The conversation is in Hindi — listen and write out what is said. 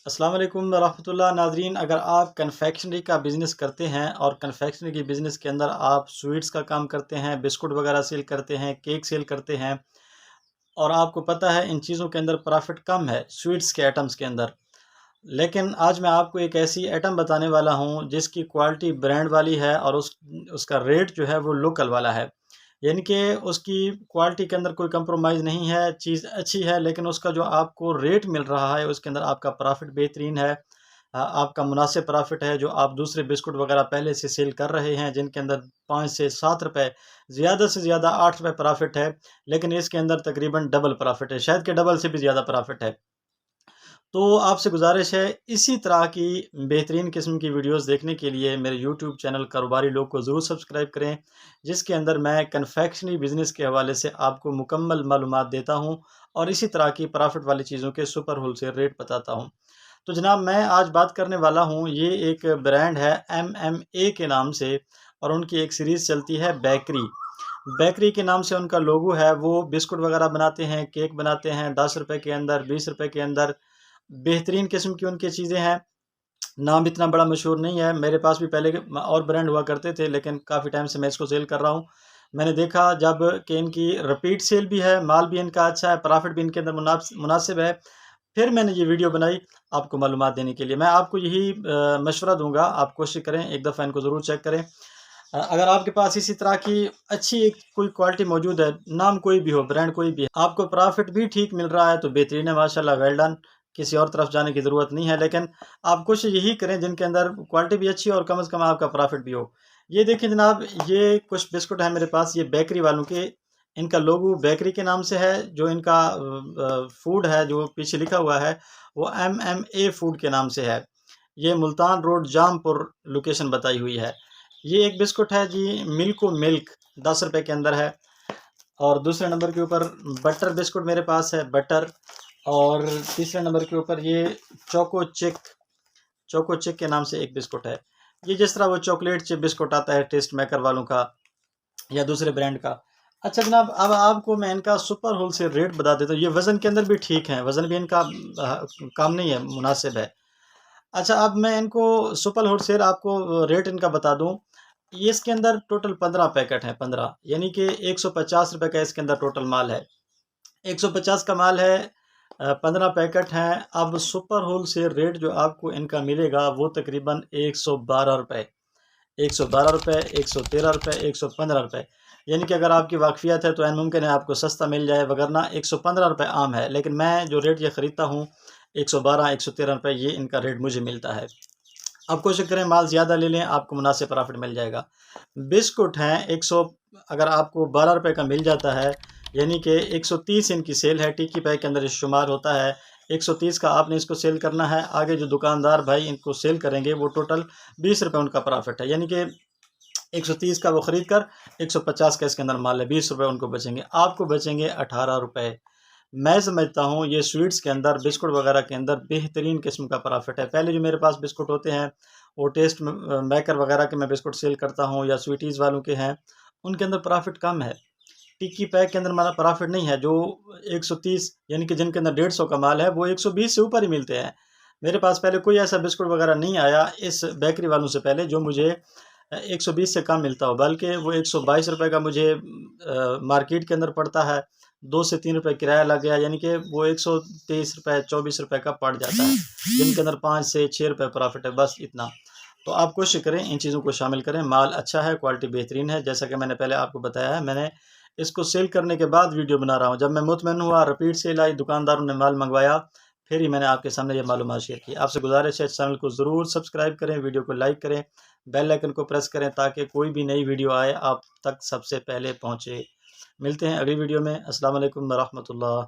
अस्सलाम वालेकुम रहमतुल्लाह नाज़रीन। अगर आप कन्फेक्शनरी का बिज़नेस करते हैं और कन्फेक्शनरी के बिज़नेस के अंदर आप स्वीट्स का काम करते हैं, बिस्कुट वगैरह सेल करते हैं, केक सेल करते हैं और आपको पता है इन चीज़ों के अंदर प्रॉफ़िट कम है स्वीट्स के आइटम्स के अंदर। लेकिन आज मैं आपको एक ऐसी आइटम बताने वाला हूँ जिसकी क्वालिटी ब्रांड वाली है और उसका रेट जो है वो लोकल वाला है। यानी कि उसकी क्वालिटी के अंदर कोई कंप्रोमाइज़ नहीं है, चीज़ अच्छी है लेकिन उसका जो आपको रेट मिल रहा है उसके अंदर आपका प्रॉफ़िट बेहतरीन है। आपका मुनासिब प्रॉफ़िट है जो आप दूसरे बिस्कुट वगैरह पहले से सेल कर रहे हैं जिनके अंदर 5 से 7 रुपए, ज़्यादा से ज़्यादा 8 रुपए प्रॉफ़िट है, लेकिन इसके अंदर तकरीबन डबल प्रॉफ़िट है, शायद कि डबल से भी ज़्यादा प्रॉफ़िट है। तो आपसे गुज़ारिश है इसी तरह की बेहतरीन किस्म की वीडियोस देखने के लिए मेरे यूट्यूब चैनल कारोबारी लोग को ज़रूर सब्सक्राइब करें, जिसके अंदर मैं कन्फेक्शनरी बिज़नेस के हवाले से आपको मुकम्मल मालूमात देता हूं और इसी तरह की प्रॉफिट वाली चीज़ों के सुपर होलसेल रेट बताता हूं। तो जनाब मैं आज बात करने वाला हूं, ये एक ब्रांड है MMA के नाम से और उनकी एक सीरीज़ चलती है बेकरी। बेकरी के नाम से उनका लोगो है, वो बिस्कुट वगैरह बनाते हैं, केक बनाते हैं 10 रुपए के अंदर, 20 रुपए के अंदर। बेहतरीन किस्म की उनकी चीज़ें हैं। नाम इतना बड़ा मशहूर नहीं है, मेरे पास भी पहले के और ब्रांड हुआ करते थे लेकिन काफ़ी टाइम से मैं इसको सेल कर रहा हूँ। मैंने देखा जब कि इनकी रिपीट सेल भी है, माल भी इनका अच्छा है, प्रॉफ़िट भी इनके अंदर मुनासिब है, फिर मैंने ये वीडियो बनाई आपको मालूमात देने के लिए। मैं आपको यही मशवरा दूँगा, आप कोशिश करें, एक दफ़ा इनको ज़रूर चेक करें। अगर आपके पास इसी तरह की अच्छी एक कोई क्वालिटी मौजूद है, नाम कोई भी हो, ब्रांड कोई भी है, आपको प्रॉफ़िट भी ठीक मिल रहा है तो बेहतरीन है माशाल्लाह, वेल डन। किसी और तरफ जाने की ज़रूरत नहीं है, लेकिन आप कोशिश यही करें जिनके अंदर क्वालिटी भी अच्छी हो और कम से कम आपका प्रॉफ़िट भी हो। ये देखिए जनाब, ये कुछ बिस्कुट हैं मेरे पास, ये बेकरी वालों के, इनका लोगो बेकरी के नाम से है, जो इनका फूड है जो पीछे लिखा हुआ है वो MMA फूड के नाम से है। ये मुल्तान रोड जामपुर लोकेशन बताई हुई है। ये एक बिस्कुट है जी, मिल्को मिल्क 10 रुपए के अंदर है। और दूसरे नंबर के ऊपर बटर बिस्कुट मेरे पास है, बटर। और तीसरे नंबर के ऊपर ये चोको चिक, चोको चिक के नाम से एक बिस्कुट है। ये जिस तरह वो चॉकलेट चिप बिस्कुट आता है टेस्ट मेकर वालों का या दूसरे ब्रांड का। अच्छा जनाब, अब आपको मैं इनका सुपर होलसेल रेट बता देता हूँ। ये वज़न के अंदर भी ठीक है, वज़न भी इनका कम नहीं है, मुनासिब है। अच्छा, अब मैं इनको सुपर होलसेल आपको रेट इनका बता दूँ। ये इसके अंदर टोटल 15 पैकेट हैं, 15 यानी कि ₹150 का इसके अंदर टोटल माल है। 150 का माल है, 15 पैकेट हैं। अब सुपर होलसेल रेट जो आपको इनका मिलेगा वो तकरीबन ₹112, ₹112, ₹113, ₹115। यानी कि अगर आपकी वाक़फ़ियत है तो ऐन मुमकिन है आपको सस्ता मिल जाए, वगरना ₹115 आम है। लेकिन मैं जो रेट ये ख़रीदता हूँ, ₹112, ₹113 ये इनका रेट मुझे मिलता है। आप कोशिश करें माल ज़्यादा ले लें, आपको मुनासिब प्रॉफ़िट मिल जाएगा। बिस्कुट हैं 100, अगर आपको ₹12 का मिल जाता है, यानी कि 130 इनकी सेल है, टिक्की पैक के अंदर ये शुमार होता है। 130 का आपने इसको सेल करना है, आगे जो दुकानदार भाई इनको सेल करेंगे वो टोटल ₹20 उनका प्रॉफ़िट है। यानी कि 130 का वो ख़रीद कर 150 का इसके अंदर माल है, ₹20 उनको बचेंगे, आपको बचेंगे ₹18। मैं समझता हूँ ये स्वीट्स के अंदर, बिस्कुट वगैरह के अंदर बेहतरीन किस्म का प्रॉफ़िट है। पहले जो मेरे पास बिस्कुट होते हैं, वो टेस्ट मेकर वगैरह के मैं बिस्कुट सेल करता हूँ या स्वीटीज़ वालों के हैं, उनके अंदर प्रॉफ़िट कम है। टिक्की पैक के अंदर हमारा प्रॉफ़िट नहीं है, जो 130 यानी कि जिनके अंदर 150 का माल है, वो 120 से ऊपर ही मिलते हैं। मेरे पास पहले कोई ऐसा बिस्कुट वगैरह नहीं आया इस बेकरी वालों से पहले जो मुझे 120 से कम मिलता हो, बल्कि वो ₹122 का मुझे मार्केट के अंदर पड़ता है। 2 से 3 रुपए किराया लग गया, यानी कि वो ₹123, ₹24 का पड़ जाता है, जिनके अंदर 5 से 6 रुपए प्रॉफ़िट है, बस इतना। तो आप कोशिश करें इन चीज़ों को शामिल करें, माल अच्छा है, क्वालिटी बेहतरीन है, जैसा कि मैंने पहले आपको बताया है। मैंने इसको सेल करने के बाद वीडियो बना रहा हूँ। जब मैं मुतमईन हुआ, रिपीट सेल आई, दुकानदारों ने माल मँगवाया, फिर ही मैंने आपके सामने ये मालूमात शेयर की। आपसे गुज़ारिश है इस चैनल को ज़रूर सब्सक्राइब करें, वीडियो को लाइक करें, बेल आइकन को प्रेस करें ताकि कोई भी नई वीडियो आए आप तक सबसे पहले पहुँचे। मिलते हैं अगली वीडियो में। अस्सलाम वालेकुम व रहमतुल्लाह।